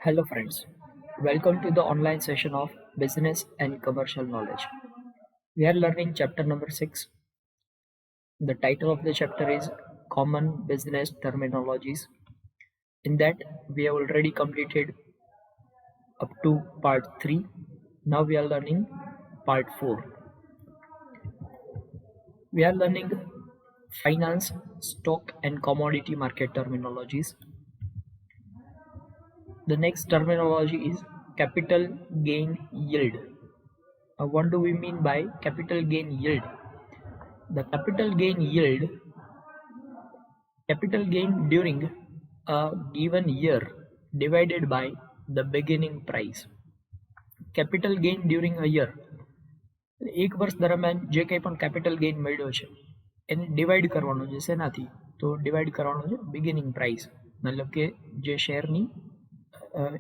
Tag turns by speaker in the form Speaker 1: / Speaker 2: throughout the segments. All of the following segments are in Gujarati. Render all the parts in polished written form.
Speaker 1: Hello, friends. Welcome to the online session of Business and Commercial Knowledge. We are learning chapter number 6. The title of the chapter is Common Business Terminologies. In that, we have already completed up to part 3. Now we are learning part 4. We are learning finance, stock, and commodity market terminologies. The next terminology is capital gain yield. What do we mean by capital gain yield? The capital gain during a given year divided by the beginning price. Capital gain during a year, એક વર્ષ દરમિયાન જે કંઈ પણ કેપિટલ ગેઇન મળ્યો છે એને ડિવાઈડ કરવાનો છે શેનાથી? તો ડિવાઈડ કરવાનો છે બિગિનિંગ પ્રાઇસ, મતલબ કે જે શેરની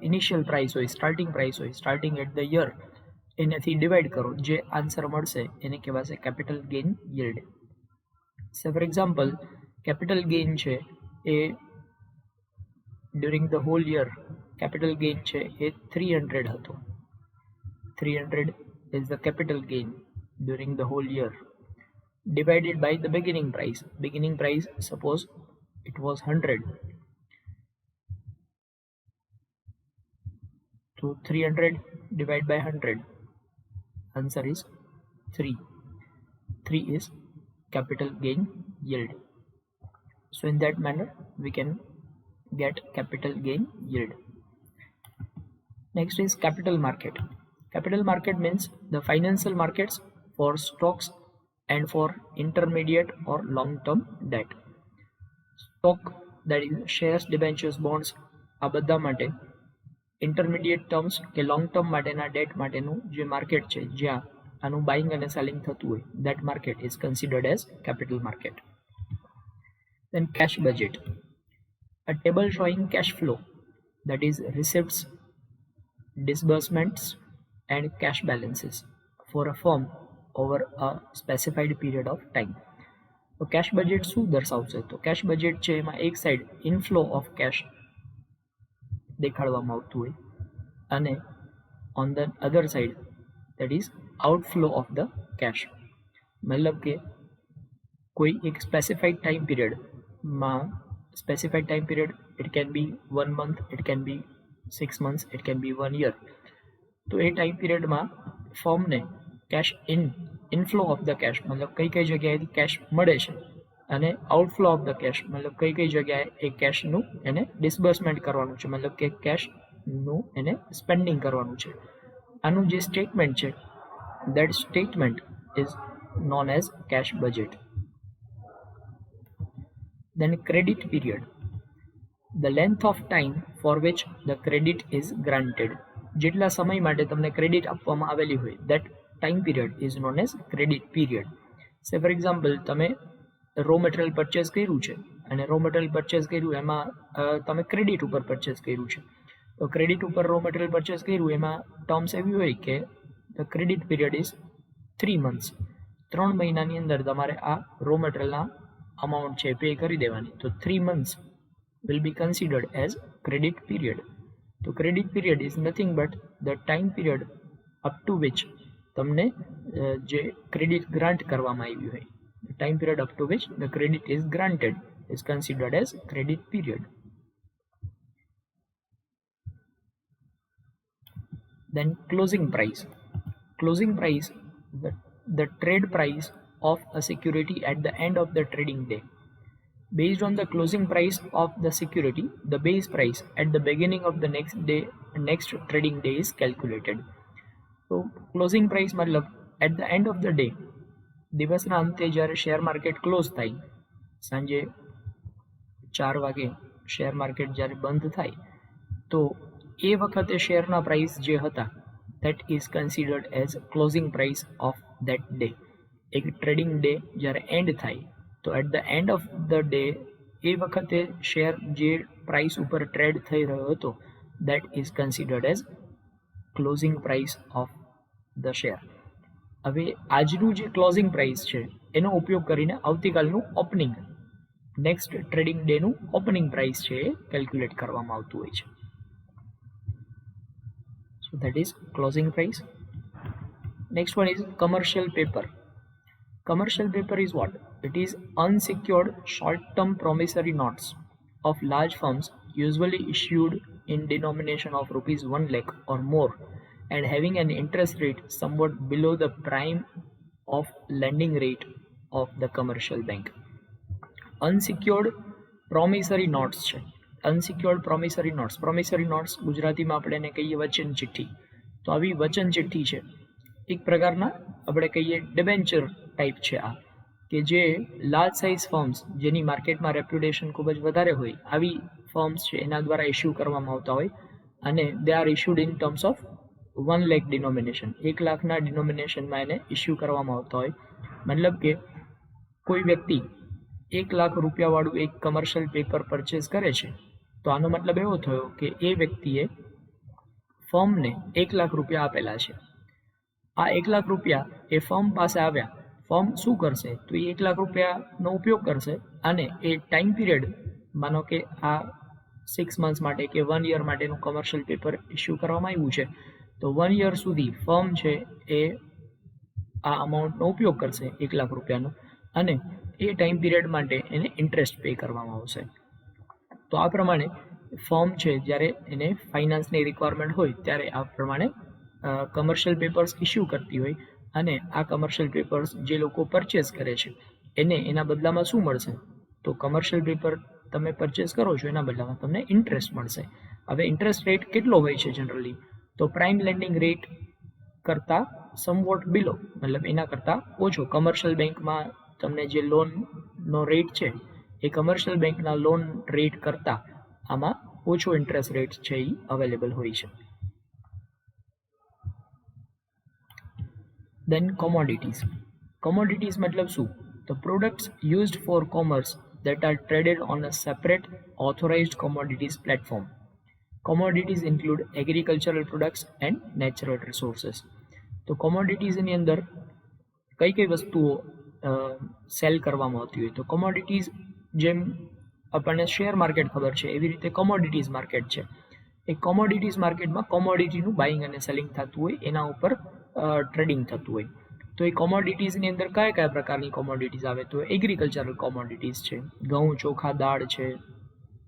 Speaker 1: ઇનિશિયલ પ્રાઇસ હોય, સ્ટાર્ટિંગ એટ ધ યર, એનાથી ડિવાઈડ કરો, જે આન્સર મળશે એને કહેવાશે capital gain yield. So for example, capital gain છે એ during the whole year capital gain છે એ 300 હતો. 300 is the capital gain during the whole year divided by the beginning price. Beginning price, suppose it was 100. So 300 divided by 100, answer is 3. 3 is capital gain yield. So in that manner we can get capital gain yield. Next is capital market. Capital market means the financial markets for stocks and for intermediate or long-term debt. Stock, that is shares, debentures, bonds, આ બધા માટે ઇન્ટરમીડિયેટ ટર્મ્સ કે લોંગ ટર્મ માટેના ડેટ માટેનું જે માર્કેટ છે જ્યાં આનું બાઇંગ અને સેલિંગ થતું હોય, that market is considered as capital market. Then cash budget, a table showing cash flow, that is receipts, disbursements and cash balances for a firm over a specified period of time. તો કેશ બજેટ શું દર્શાવશે? તો કેશ બજેટ છે એમાં એક સાઈડ ઇનફ્લો ઓફ કેશ દેખાડવામાં આવતું હોય અને on the other side that is outflow of the cash. મતલબ કે કોઈ એક specified time period it can be 1 month, it can be 6 months, it can be 1 year. તો એ ટાઈમ પીરિયડમાં ફર્મને cash inflow of the cash, મતલબ કઈ જગ્યાએથી કેશ મળે છે, અને આઉટફ્લો ઓફ ધ કેશ, મતલબ કઈ જગ્યાએ એ કેશનું એને ડિસ્બર્સમેન્ટ કરવાનું છે, મતલબ કે કેશનું એને સ્પેન્ડિંગ કરવાનું છે. આનું જે સ્ટેટમેન્ટ છે, that statement is known as cash budget. Then credit period, the length of time for which the credit is granted. જેટલા સમય માટે તમને ક્રેડિટ આપવામાં આવેલી હોય, that time period is known as credit period. Say for example, તમે રો મટીરિયલ પરચેસ કર્યું છે અને રો મટીરિયલ પરચેસ કર્યું એમાં તમે ક્રેડિટ ઉપર પરચેસ કર્યું છે. તો ક્રેડિટ ઉપર રો મટીરિયલ પરચેસ કર્યું એમાં ટર્મ્સ એવી હોય કે the credit period is 3 months. 3 મહિનાની અંદર તમારે આ રો મટીરિયલના અમાઉન્ટ છે પે કરી દેવાની. તો 3 months will be considered as credit period. So credit period is nothing but the time period up to which તમને જે ક્રેડિટ ગ્રાન્ટ કરવામાં આવ્યું હોય, the time period up to which the credit is granted is considered as credit period. Then closing price. Closing price, the trade price of a security at the end of the trading day. Based on the closing price of the security, the base price at the beginning of the next trading day is calculated. So closing price मतलब at the end of the day, દિવસના અંતે જ્યારે શેર માર્કેટ ક્લોઝ થાય, સાંજે 4 વાગે શેર માર્કેટ જ્યારે બંધ થાય, તો એ વખતે શેરના પ્રાઇસ જે હતા that is considered as closing price of that day. એક ટ્રેડિંગ ડે જ્યારે એન્ડ થાય, તો at the end of the day એ વખતે શેર જે પ્રાઇસ ઉપર ટ્રેડ થઈ રહ્યો હતો, that is considered as closing price of the share. હવે આજનું જે ક્લોઝિંગ પ્રાઇસ છે એનો ઉપયોગ કરીને આવતીકાલનું ઓપનિંગ, નેક્સ્ટ ટ્રેડિંગ ડેનું ઓપનિંગ પ્રાઇસ છે એ કેલ્ક્યુલેટ કરવામાં આવતું હોય છે. So that is closing price. Next one is commercial paper. Commercial paper is what? It is unsecured short-term promissory notes of large firms, usually issued in denomination of rupees 1 lakh or more, and having an interest rate somewhat below the prime of lending rate of the commercial bank. Unsecured promissory notes છે. Unsecured promissory notes ગુજરાતીમાં આપણે એને કહીએ વચન ચિઠ્ઠી. તો આવી વચન ચિઠ્ઠી છે, એક પ્રકારના આપણે કહીએ ડિબેન્ચર ટાઈપ છે આ, કે જે લાર્જ સાઇઝ ફર્મ્સ જેની માર્કેટમાં રેપ્યુટેશન ખૂબ જ વધારે હોય આવી ફર્મ્સ છે એના દ્વારા ઇસ્યુ કરવામાં આવતા હોય, અને they are issued in terms of 1 lakh ડિનોમિનેશન, 1 લાખના ડિનોમિનેશનમાં એને ઇસ્યુ કરવામાં આવતા હોય. મતલબ કે કોઈ વ્યક્તિ 1 લાખ રૂપિયાવાળું એક કમર્શિયલ પેપર પરચેસ કરે છે, તો આનો મતલબ એવો થયો કે એ વ્યક્તિએ ફર્મને 1 લાખ રૂપિયા આપેલા છે. આ 1 લાખ રૂપિયા એ ફર્મ પાસે આવ્યા, ફર્મ શું કરશે તો એ 1 લાખ રૂપિયાનો ઉપયોગ કરશે, અને એ ટાઈમ પીરિયડ માનો કે આ 6 months માટે કે 1 year માટેનું કમર્શિયલ પેપર ઇસ્યુ કરવામાં આવ્યું છે, તો 1 year સુધી ફર્મ છે એ આ અમાઉન્ટનો ઉપયોગ કરશે 1 લાખ રૂપિયાનો, અને એ ટાઈમ પીરિયડ માટે એને ઇન્ટરેસ્ટ પે કરવામાં આવશે. તો આ પ્રમાણે ફર્મ છે જ્યારે એને ફાઇનાન્સની રિક્વાયરમેન્ટ હોય ત્યારે આ પ્રમાણે કમર્શિયલ પેપર્સ ઇસ્યુ કરતી હોય, અને આ કમર્શિયલ પેપર્સ જે લોકો પરચેસ કરે છે એને એના બદલામાં શું મળશે, તો કમર્શિયલ પેપર તમે પરચેસ કરો છો એના બદલામાં તમને ઇન્ટરેસ્ટ મળશે. હવે ઇન્ટરેસ્ટ રેટ કેટલો હોય છે જનરલી, તો પ્રાઇમ લેન્ડિંગ રેટ કરતાં સમવોટ બિલો, મતલબ એના કરતાં ઓછો. કમર્શિયલ બેંકમાં તમને જે લોનનો રેટ છે એ કમર્શિયલ બેંકના લોન રેટ કરતાં આમાં ઓછો ઇન્ટરેસ્ટ રેટ છે એ અવેલેબલ હોય છે. દેન કોમોડિટીઝ મતલબ શું, તો products used four commerce that are traded on a separate authorized commodities platform. Commodities include agricultural products and natural resources. તો કોમોડિટીઝની અંદર કઈ કઈ વસ્તુઓ સેલ કરવામાં આવતી હોય, તો કોમોડિટીઝ જેમ આપણને શેર માર્કેટ ખબર છે એવી રીતે કોમોડિટીઝ માર્કેટ છે. એ કોમોડિટીઝ માર્કેટમાં કોમોડિટીનું બાઇંગ અને સેલિંગ થતું હોય, એના ઉપર ટ્રેડિંગ થતું હોય. તો એ કોમોડિટીઝની અંદર કયા કયા પ્રકારની કોમોડિટીઝ આવે, તો એગ્રીકલ્ચરલ કોમોડિટીઝ છે, ઘઉં, ચોખા, દાળ છે,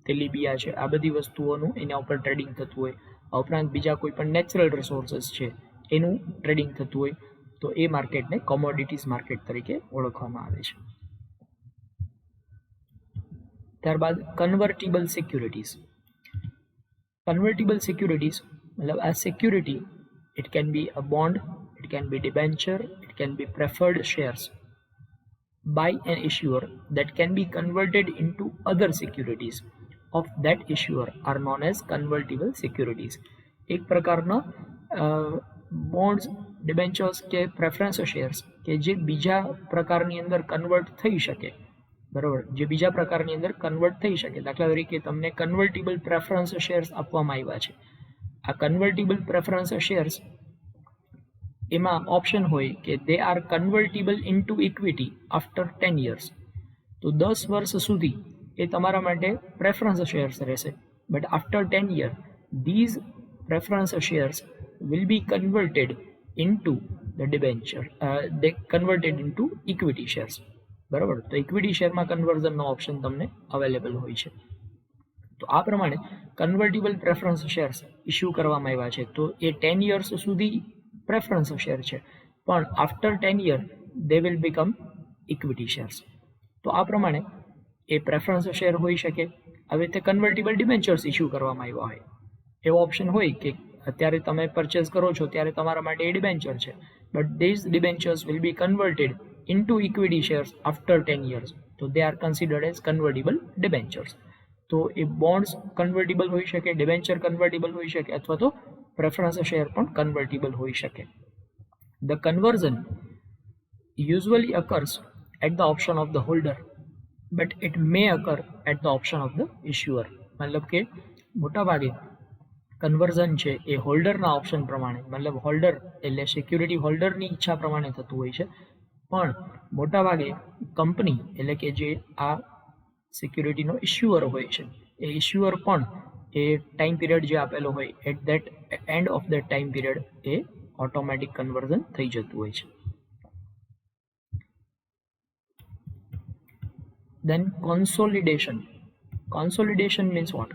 Speaker 1: તેલીબિયા છે, આ બધી વસ્તુઓનું એના ઉપર ટ્રેડિંગ થતું હોય. આ ઉપરાંત બીજા કોઈ પણ નેચરલ રિસોર્સિસ છે એનું ટ્રેડિંગ થતું હોય, તો એ માર્કેટને કોમોડિટીઝ માર્કેટ તરીકે ઓળખવામાં આવે છે. ત્યારબાદ કન્વર્ટિબલ સિક્યુરિટીઝ મતલબ આ security, it can be a bond, it can be debenture, it can be preferred shares by an issuer that can be converted into other securities of that issuer are known as convertible securities. એક પ્રકારના બોન્ડ્સ, ડિબેન્ચર્સ કે પ્રેફરન્સ શેર્સ કે જે બીજા પ્રકારની અંદર કન્વર્ટ થઈ શકે, બરાબર, જે બીજા પ્રકારની અંદર કન્વર્ટ થઈ શકે. દાખલા તરીકે તમને કન્વર્ટિબલ પ્રેફરન્સ શેર્સ આપવામાં આવ્યા છે. આ કન્વર્ટિબલ પ્રેફરન્સ શેર્સ એમાં ઓપ્શન હોય કે they are convertible into equity after 10 years. તો 10 વર્ષ સુધી એ તમારા માટે પ્રેફરન્સ શેર્સ રહેશે, but after 10 years these preference shares will be converted into the debenture, they converted into equity shares, બરાબર. તો ઇક્વિટી શેરમાં કન્વર્ઝનનો ઓપ્શન તમને અવેલેબલ હોય છે. તો આ પ્રમાણે કન્વર્ટિબલ પ્રેફરન્સ શેર્સ ઇસ્યુ કરવામાં આવ્યા છે. તો એ 10 years સુધી પ્રેફરન્સ શેર છે, પણ after 10 years they will become equity shares. તો આ પ્રમાણે એ પ્રેફરન્સ શેર હોઈ શકે. હવે તે કન્વર્ટિબલ ડિબેન્ચર્સ ઇસ્યુ કરવામાં આવ્યા હોય, એવો ઓપ્શન હોય કે અત્યારે તમે પરચેસ કરો છો ત્યારે તમારા માટે એ ડિબેન્ચર છે, but these debentures will be converted into equity shares after 10 years. તો they are considered as convertible debentures. તો એ બોન્ડ્સ કન્વર્ટેબલ હોઈ શકે, ડિબેન્ચર કન્વર્ટેબલ હોઈ શકે, અથવા તો પ્રેફરન્સ શેર પણ કન્વર્ટેબલ હોઈ શકે. The conversion usually occurs at the option of the holder, but it may occur at the option of the issuer. મતલબ કે મોટાભાગે કન્વર્ઝન છે એ હોલ્ડરના ઓપ્શન પ્રમાણે, મતલબ હોલ્ડર એટલે સિક્યુરિટી હોલ્ડરની ઈચ્છા પ્રમાણે થતું હોય છે, પણ મોટાભાગે કંપની એટલે કે જે આ સિક્યુરિટીનો ઇશ્યુઅર હોય છે એ ઇશ્યુઅર પણ એ ટાઈમ પીરિયડ જે આપેલો હોય at that end of the time period એ ઓટોમેટિક કન્વર્ઝન થઈ જતું હોય છે. Then consolidation means what?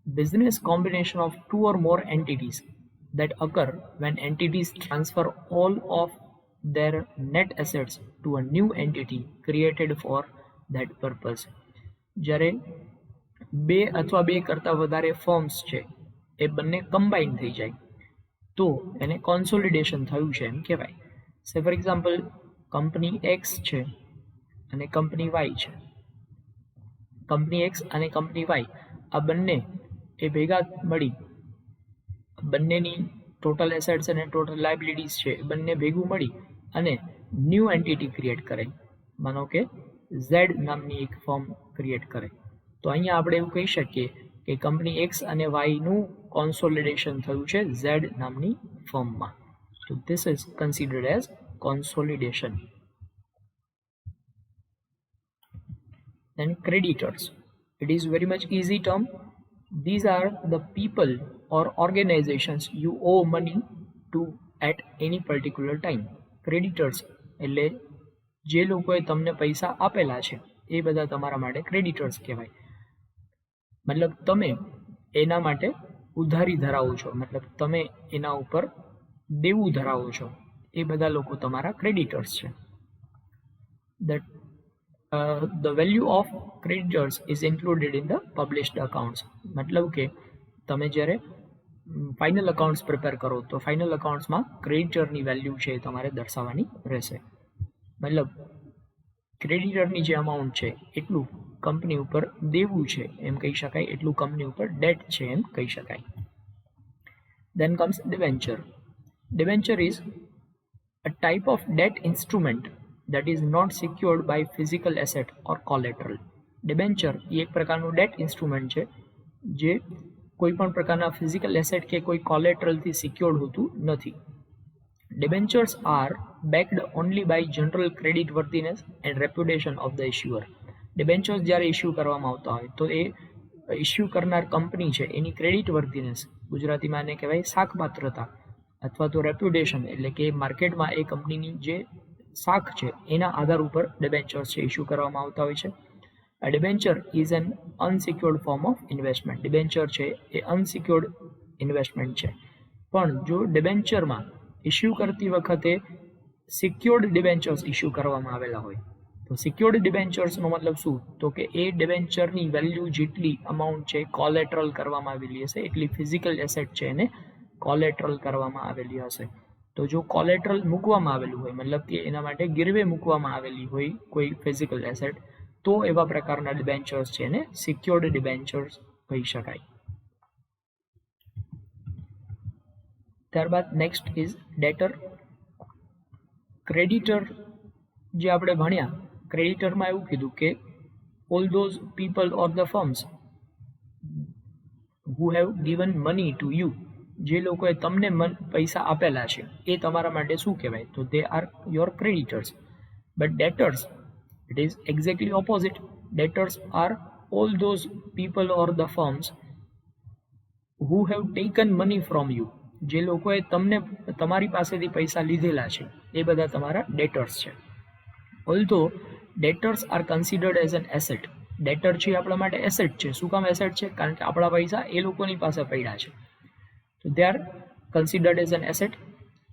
Speaker 1: Business combination of two or more entities that occur when entities transfer all of their net assets to a new entity created for that purpose. જ્યારે બે અથવા બે કરતા વધારે ફર્મ્સ છે એ બંને કમ્બાઈન થઈ જાય તો એને કોન્સોલિડેશન થયું છે એમ કહેવાય. સે ફોર એક્ઝામ્પલ કંપની એક્સ છે અને કંપની વાય છે. કંપની એક્સ અને કંપની વાય આ બંને એ ભેગા મળી બંનેની ટોટલ એસેટ્સ અને ટોટલ લાયબિલિટીઝ છે એ બંને ભેગું મળી અને ન્યૂ એન્ટિટી ક્રિએટ કરે. માનો કે ઝેડ નામની એક ફર્મ ક્રિએટ કરે. તો અહીંયા આપણે એવું કહી શકીએ કે કંપની એક્સ અને વાયનું કોન્સોલિડેશન થયું છે ઝેડ નામની ફર્મમાં. તો this is considered as consolidation. Then creditors. It is very much easy term. These are the people or organizations you owe money to at any particular time. Creditors એટલે જે લોકોએ તમને પૈસા આપેલા છે એ બધા તમારા માટે ક્રેડિટર્સ કહેવાય. મતલબ તમે એના માટે ઉધારી ધરાવો છો, મતલબ તમે એના ઉપર દેવું ધરાવો છો, એ બધા લોકો તમારા ક્રેડિટર્સ છે. The value of creditors is included in the published accounts. मतलब કે તમે જ્યારે ફાઇનલ અકાઉન્ટ્સ પ્રિપેર કરો તો ફાઇનલ અકાઉન્ટ્સમાં ક્રેડિટરની વેલ્યુ છે એ તમારે દર્શાવવાની રહેશે. મતલબ ક્રેડિટરની જે અમાઉન્ટ છે એટલું કંપની ઉપર દેવું છે એમ કહી શકાય, એટલું કંપની ઉપર ડેટ છે એમ કહી શકાય. Then comes debenture. Debenture is a type of debt instrument that is not secured by physical asset or collateral. Debenture એ એક પ્રકારનું ડેટ ઇન્સ્ટ્રુમેન્ટ છે જે કોઈ પણ પ્રકારના ફિઝિકલ એસેટ કે કોઈ કોલેટરલથી સિક્યોર્ડ હોતું નથી. Debentures are backed only by general credit worthiness and reputation of the issuer. Debentures જ્યારે ઇસ્યુ કરવામાં આવતા હોય તો એ ઇસ્યુ કરનાર કંપની છે એની ક્રેડિટ વર્થીનેસ, ગુજરાતીમાં એને કહેવાય સાખપાત્રતા, અથવા તો રેપ્યુટેશન એટલે કે માર્કેટમાં એ કંપનીની જે શાખ છે એના આધાર ઉપર ડિબેન્ચર્સ છે ઇસ્યુ કરવામાં આવતા હોય છે. A debenture is an unsecured form of investment. Debenture છે એ અનસિક્યોર્ડ ઇન્વેસ્ટમેન્ટ છે. પણ જો ડિબેન્ચરમાં ઇસ્યુ કરતી વખતે સિક્યોર્ડ ડિબેન્ચર્સ ઇસ્યુ કરવામાં આવેલા હોય તો સિક્યોર્ડ ડિબેન્ચર્સનો મતલબ શું? તો કે એ ડિબેન્ચરની વેલ્યુ જેટલી અમાઉન્ટ છે કોલેટરલ કરવામાં આવેલી હશે એટલી ફિઝિકલ એસેટ છે એને કોલેટરલ કરવામાં આવેલી હશે. તો જો કોલેટરલ મૂકવામાં આવેલું હોય મતલબ કે એના માટે ગીરવે મૂકવામાં આવેલી હોય કોઈ ફિઝિકલ એસેટ તો એવા પ્રકારના ડિબેન્ચર્સ છે એને સિક્યોર્ડ ડિબેન્ચર્સ કહી શકાય. ત્યારબાદ નેક્સ્ટ ઇઝ ડેટર. ક્રેડિટર જે આપણે ભણ્યા, ક્રેડિટરમાં એવું કીધું કે all those people or the firms who have given money to you, જે લોકોએ તમને પૈસા આપેલા છે એ તમારા માટે શું કહેવાય? તો they are your creditors. But ડેટર્સ it is exactly opposite. Debtors are all those people or the firms who have taken money from you. જે લોકોએ તમને તમારી પાસેથી પૈસા લીધેલા છે એ બધા તમારા ડેટર્સ છે. Although debtors are considered as an asset. Debtor છે આપણા માટે એસેટ છે. શું કામ એસેટ છે? કારણ કે આપણા પૈસા એ લોકોની પાસે પડ્યા છે. તો they are considered as an asset.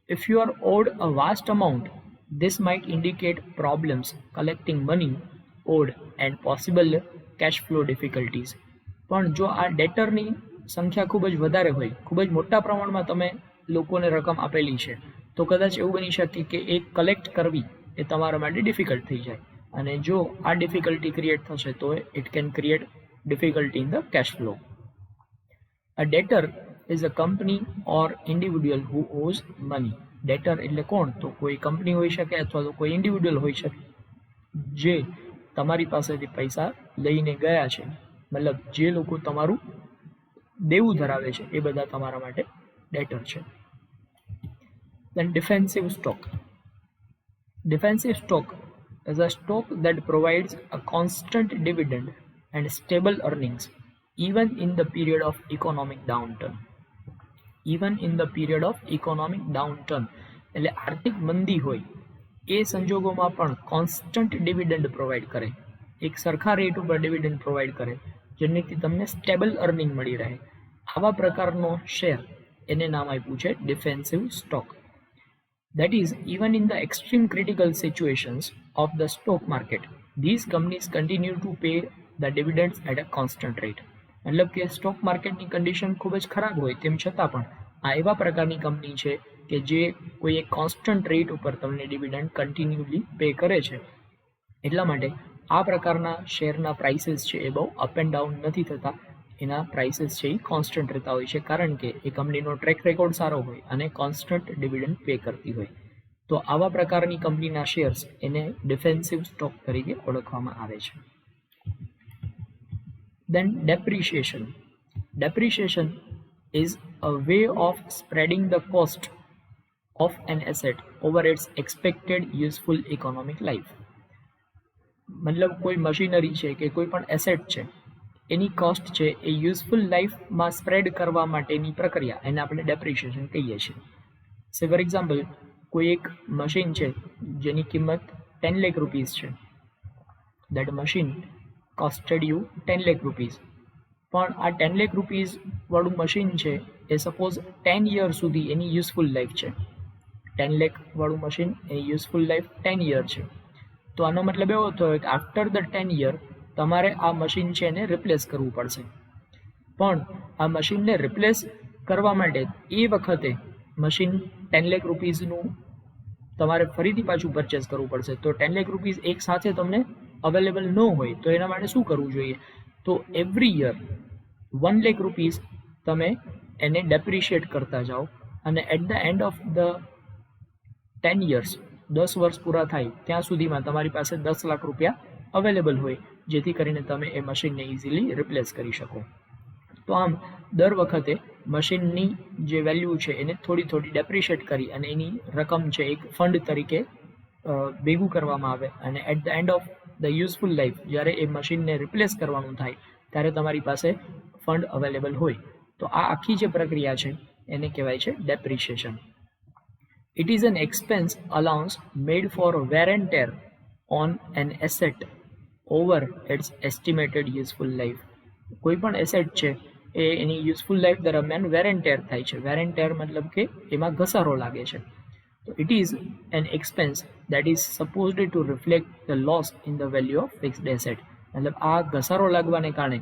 Speaker 1: If you are odd a vast amount, this might indicate problems collecting money owed and possible cash flow difficulties. પણ જો આ ડેટરની સંખ્યા ખૂબ જ વધારે હોય, ખૂબ જ મોટા પ્રમાણમાં તમે લોકોને રકમ આપેલી છે તો કદાચ એવું બની શકે કે એ કલેક્ટ કરવી એ તમારા માટે ડિફિકલ્ટ થઈ જાય, અને જો આ ડિફિકલ્ટી ક્રિએટ થશે તો it can create difficulty in the cash flow. A ડેટર is a company or individual who Oz money. ડેટર એટલે કોણ? તો કોઈ કંપની હોઈ શકે અથવા તો કોઈ ઇન્ડિવિડ્યુઅલ હોઈ શકે જે તમારી પાસેથી પૈસા લઈને ગયા છે. મતલબ જે લોકો તમારું દેવું ધરાવે છે એ બધા તમારા માટે ડેટર છે. Then defensive stock. Defensive stock is a stock that provides a constant dividend and stable earnings even in the period of economic downturn. Even in the period of economic downturn, એટલે આર્થિક મંદી હોય એ સંજોગોમાં પણ કોન્સ્ટન્ટ ડિવિડન્ડ પ્રોવાઈડ કરે, એક સરખા રેટ ઉપર ડિવિડન્ડ પ્રોવાઈડ કરે જેનાથી તમને સ્ટેબલ અર્નિંગ મળી રહે. આવા પ્રકારનો શેર એને નામ આપ્યું છે defensive stock. That is, even in the extreme critical situations of the stock market, these companies continue to pay the dividends at a constant rate. मतलब કે સ્ટોક માર્કેટની કન્ડિશન ખૂબ જ ખરાબ હોય તેમ છતાં પણ આ એવા પ્રકારની કંપની છે કે જે કોઈ એક કોન્સ્ટન્ટ રેટ ઉપર તમને ડિવિડન્ડ કન્ટિન્યુઅલી પે કરે છે. એટલા માટે આ પ્રકારના શેરના પ્રાઇસીસ છે એ બહુ અપ એન્ડ ડાઉન નથી થતા, એના પ્રાઇસીસ છે એ કોન્સ્ટન્ટ રહેતા હોય છે કારણ કે એ કંપનીનો ટ્રેક રેકોર્ડ સારો હોય અને કોન્સ્ટન્ટ ડિવિડન્ડ પે કરતી હોય. તો આવા પ્રકારની કંપનીના શેર્સ એને ડિફેન્સિવ સ્ટોક તરીકે ઓળખવામાં આવે છે. Then depreciation. Depreciation is a way of spreading the cost of an asset over its expected useful economic life. મતલબ કોઈ મશીનરી છે કે કોઈ પણ એસેટ છે એની કોસ્ટ છે એ યુઝફુલ લાઈફમાં સ્પ્રેડ કરવા માટેની પ્રક્રિયા એને આપણે ડેપ્રિશિએશન કહીએ છીએ. સે ફોર એક્ઝામ્પલ કોઈ એક મશીન છે જેની કિંમત 10 લાખ રૂપીઝ છે. That machine costed you 10 lakh rupees. પણ આ 10 લાખ રૂપીઝ વાળું મશીન છે એ સપોઝ 10 યર સુધી એની યુઝફુલ લાઈફ છે. 10 લાખ વાળું મશીન એની યુઝફુલ લાઈફ 10 યર છે. તો આનો મતલબ એવો થયો કે આફ્ટર ધ 10 યર તમારે આ મશીન છે એને રિપ્લેસ કરવું પડશે. પણ આ મશીનને રિપ્લેસ કરવા માટે એ વખતે મશીન 10 લાખ રૂપીઝનું તમારે ફરીથી પાછું પરચેસ કરવું પડશે. તો 10 લાખ રૂપીઝ એક સાથે તમને અવેલેબલ ન હોય તો એના માટે શું કરવું જોઈએ? તો એવરી યર 1 લાખ રૂપીઝ તમે એને ડેપ્રિશિએટ કરતા જાઓ અને at the end of the 10 years 10 વર્ષ પૂરા થાય ત્યાં સુધીમાં તમારી પાસે 10 લાખ રૂપિયા અવેલેબલ હોય જેથી કરીને તમે એ મશીનને ઇઝીલી રિપ્લેસ કરી શકો. તો આમ દર વખતે મશીનની જે વેલ્યુ છે એને થોડી થોડી ડેપ્રિશિએટ કરી અને એની રકમ છે એક ફંડ તરીકે ભેગું કરવામાં આવે અને at the end of the useful life જ્યારે એ મશીનને રિપ્લેસ કરવાનું થાય ત્યારે તમારી પાસે ફંડ અવેલેબલ હોય. તો આ આખી જે પ્રક્રિયા છે એને કહેવાય છે depreciation. It is an expense allowance made for wear and tear on an asset over its estimated useful life. કોઈ પણ એસેટ છે એ એની યુઝફુલ લાઈફ દરમિયાન વેર એન્ડ ટેર થાય છે. વેર એન્ડ ટેર મતલબ કે એમાં ઘસારો લાગે છે. તો it is an expense that is supposed to reflect the loss in the value of fixed asset. મતલબ આ ઘસારો લાગવાને કારણે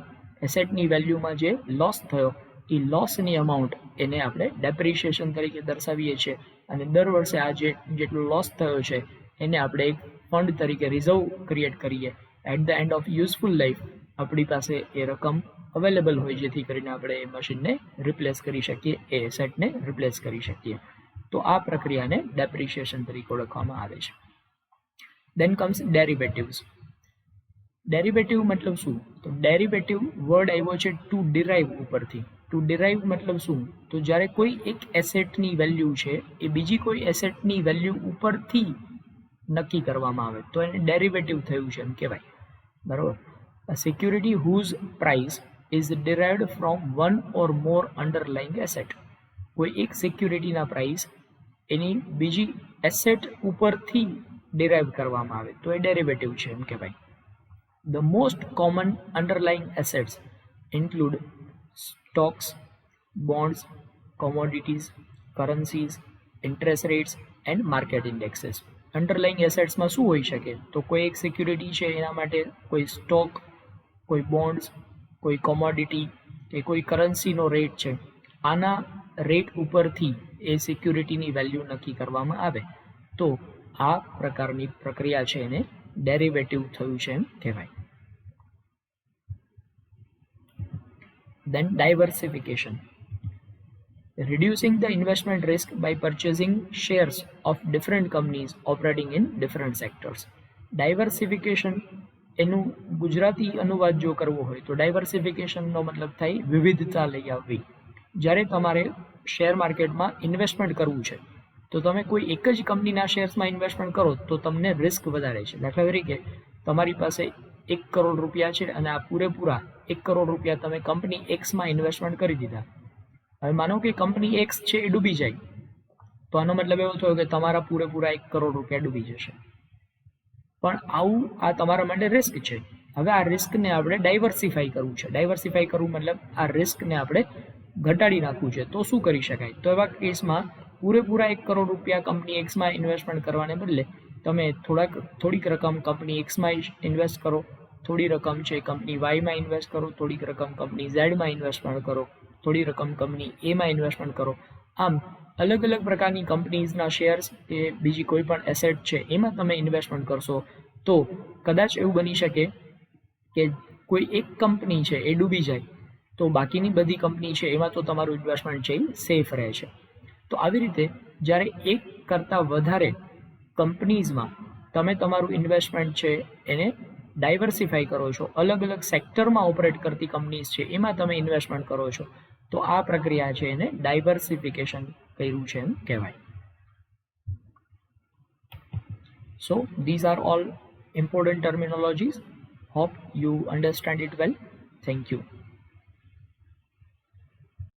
Speaker 1: એસેટની વેલ્યુમાં જે લોસ થયો એ લોસની અમાઉન્ટ એને આપણે ડેપ્રિશિએશન તરીકે દર્શાવીએ છીએ અને દર વર્ષે આ જેટલો લોસ થયો છે એને આપણે એક ફંડ તરીકે રિઝર્વ ક્રિએટ કરીએ. At the end of useful life આપણી પાસે એ રકમ અવેલેબલ હોય જેથી કરીને આપણે એ મશીનને રિપ્લેસ કરી શકીએ, એ એસેટને રિપ્લેસ કરી શકીએ. તો આ પ્રક્રિયાને ડેપ્રિશિએશન તરીકે ઓળખવામાં આવે છે. દેન કમ્સ ડેરિવેટિવ્સ. ડેરિવેટિવ મતલબ શું? તો ડેરિવેટિવ વર્ડ આવ્યો છે ટુ ડિરાઈવ ઉપરથી. ટુ ડિરાઈવ મતલબ શું? તો જ્યારે કોઈ એક એસેટની વેલ્યુ છે એ બીજી કોઈ એસેટની વેલ્યુ ઉપરથી નક્કી કરવામાં આવે તો એને ડેરિવેટિવ થયું છે એમ કહેવાય. બરાબર. A security whose price is derived from one or more underlying asset. કોઈ એક સિક્યુરિટીના પ્રાઇસ એની બીજી એસેટ ઉપરથી ડિરાઈવ કરવામાં આવે તો એ ડેરિવેટિવ છે એમ કહેવાય. The most common underlying assets include stocks, bonds, commodities, currencies, interest rates and market indexes. Underlying એસેટ્સમાં શું હોઈ શકે? તો કોઈ એક સિક્યુરિટી છે એના માટે કોઈ સ્ટોક, કોઈ બોન્ડ્સ, કોઈ કોમોડિટી કે કોઈ કરન્સીનો રેટ છે. આના રેટ ઉપરથી એ સિક્યુરિટીની વેલ્યુ નક્કી કરવામાં આવે તો આ પ્રકારની પ્રક્રિયા છે એને ડેરિવેટિવ થયું છે એમ કહેવાય. Then diversification. Reducing the investment risk by purchasing shares of different companies operating in different sectors. Diversification એનું ગુજરાતી અનુવાદ જો કરવો હોય તો ડાયવર્સિફિકેશનનો મતલબ થાય વિવિધતા લઈ આવવી. જ્યારે તમારે શેર માર્કેટમાં ઇન્વેસ્ટમેન્ટ કરવું છે તો તમે કોઈ એક જ કંપનીના શેર્સમાં ઇન્વેસ્ટમેન્ટ કરો તો તમને રિસ્ક વધારે છે. દાખલા તરીકે તમારી પાસે ₹1 કરોડ છે અને આ પૂરેપૂરા ₹1 કરોડ તમે કંપની એક્સમાં ઇન્વેસ્ટમેન્ટ કરી દીધા. હવે માનો કે કંપની એક્સ છે એ ડૂબી જાય, તો આનો મતલબ એવો થયો કે તમારા પૂરેપૂરા ₹1 કરોડ ડૂબી જશે. પણ આવું આ તમારા માટે રિસ્ક છે. હવે આ રિસ્કને આપણે ડાયવર્સિફાઈ કરવું છે. ડાયવર્સિફાઈ કરવું મતલબ આ રિસ્કને આપણે ઘટાડી નાખવું છે. તો શું કરી શકાય? તો એવા કેસમાં પૂરેપૂરા ₹1 કરોડ કંપની એક્સમાં ઇન્વેસ્ટમેન્ટ કરવાને બદલે તમે થોડીક રકમ કંપની એક્સમાં ઇન્વેસ્ટ કરો, થોડી રકમ છે કંપની વાયમાં ઇન્વેસ્ટ કરો, થોડીક રકમ કંપની ઝેડમાં ઇન્વેસ્ટમેન્ટ કરો, થોડી રકમ કંપની એમાં ઇન્વેસ્ટમેન્ટ કરો. આમ અલગ અલગ પ્રકારની કંપનીઝના શેર્સ કે બીજી કોઈ પણ એસેટ છે એમાં તમે ઇન્વેસ્ટમેન્ટ કરશો તો કદાચ એવું બની શકે કે કોઈ એક કંપની છે એ ડૂબી જાય તો બાકીની બધી કંપની છે એમાં તો તમારું ઇન્વેસ્ટમેન્ટ છે એ સેફ રહે છે. તો આવી રીતે જ્યારે એક કરતાં વધારે કંપનીઝમાં તમે તમારું ઇન્વેસ્ટમેન્ટ છે એને ડાયવર્સિફાઈ કરો છો, અલગ અલગ સેક્ટરમાં ઓપરેટ કરતી કંપનીઝ છે એમાં તમે ઇન્વેસ્ટમેન્ટ કરો છો, તો આ પ્રક્રિયા છે એને ડાયવર્સિફિકેશન કર્યું છે એમ કહેવાય. So these are all important terminologies. Hope you understand it well. Thank you.